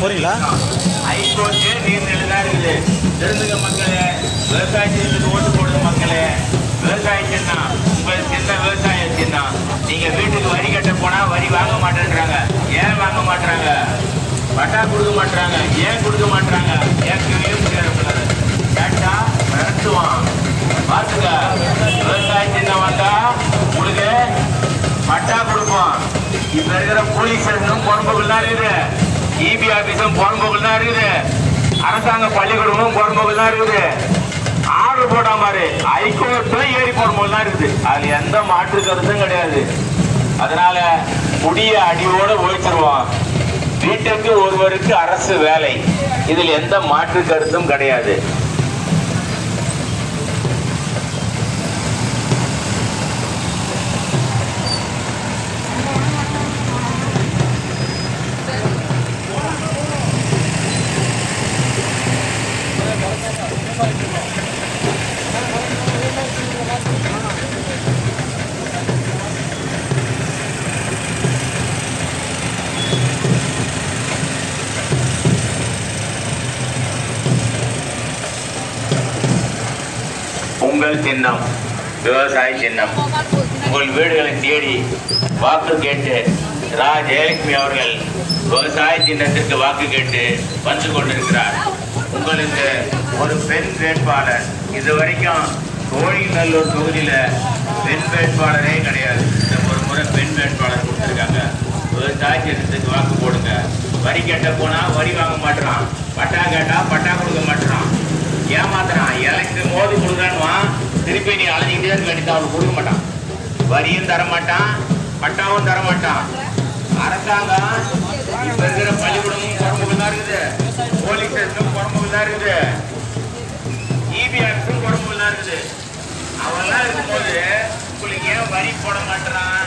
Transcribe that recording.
போறீங்களா? ஹைகோர்ட்டு நீர்நிலைதான் இருக்குது. தெரிஞ்சுங்க மக்களே, விவசாயத்துக்கு ஓட்டு போடுங்க மக்களே. விவசாய சின்னம் உங்கள் சின்ன விவசாய சின்னம். நீங்க வீட்டுக்கு வரி கட்ட போனா வரி வாங்க மாட்டேன்றாங்க. ஏன் வாங்க மாட்டாங்க? பட்டா கொடுக்க மாட்டாங்க. ஏன் கொடுக்க மாட்டாங்க? கேட்டா நடத்துவான். பாத்துக்க, விவசாய சின்னம் வந்தா உங்களுக்கு பட்டா கொடுப்போம். இப்ப இருக்கிற போலீஸ் ஸ்டேஷனும் பொறுப்புகள் தான் இருக்குது. இபி ஆபீஸும் பொறுப்புகள் தான் இருக்குது. அரசாங்க பள்ளிக்கூடமும் பொறுப்புகள் தான் இருக்குது. ஆர்டர் போட்ட மாதிரி ஹைகோர்ட்டும் ஏறி பொறுப்புகள் தான் இருக்குது. அதுல எந்த மாற்று கருத்தும் கிடையாது. அதனால குடிய அடியோட ஒழிச்சிருவோம். வீட்டுக்கு ஒருவருக்கு அரசு வேலை, இதில் எந்த மாற்று கருத்தும் கிடையாது. உங்கள் சின்னம் விவசாய சின்னம். உங்கள் வீடுகளை தேடி வாக்கு கேட்டு ஜெயலட்சுமி அவர்கள் விவசாய சின்னத்திற்கு வாக்கு கேட்டு வந்து கொண்டிருக்கிறார். உங்களுக்கு ஒரு பெண் வேட்பாளர், இதுவரைக்கும் கோழிநல்லூர் தொகுதியில பெண் வேட்பாளரே கிடையாது. இந்த ஒரு முறை பெண் வேட்பாளர் கொடுத்துருக்காங்க. விவசாய சின்னத்துக்கு வாக்கு போடுங்க. வரி கேட்ட போனா வரி வாங்க மாட்டான், பட்டா கேட்டா பட்டா கொடுக்க மாட்டான், ஏமாத்துறான். எனக்கு மோதி கொடுக்குறான்வான், திருப்பி நீ அழைஞ்சிக்கிட்டே இருக்க வேண்டியது. அவனுக்கு கொடுக்க மாட்டான், வரியும் தரமாட்டான், பட்டாவும் தரமாட்டான். அரசாங்கம் இப்ப இருக்கிற பள்ளிக்கூடமும் குழம்புகள் தான் இருக்குது, போலீஸ் ஸ்டேஷனும் குழம்புகள் தான் இருக்குது, இபி ஆஃபீஸும் குழம்புகள் தான் இருக்குது. அவெல்லாம் இருக்கும்போது உங்களுக்கு ஏன் வரி போட மாட்டான்?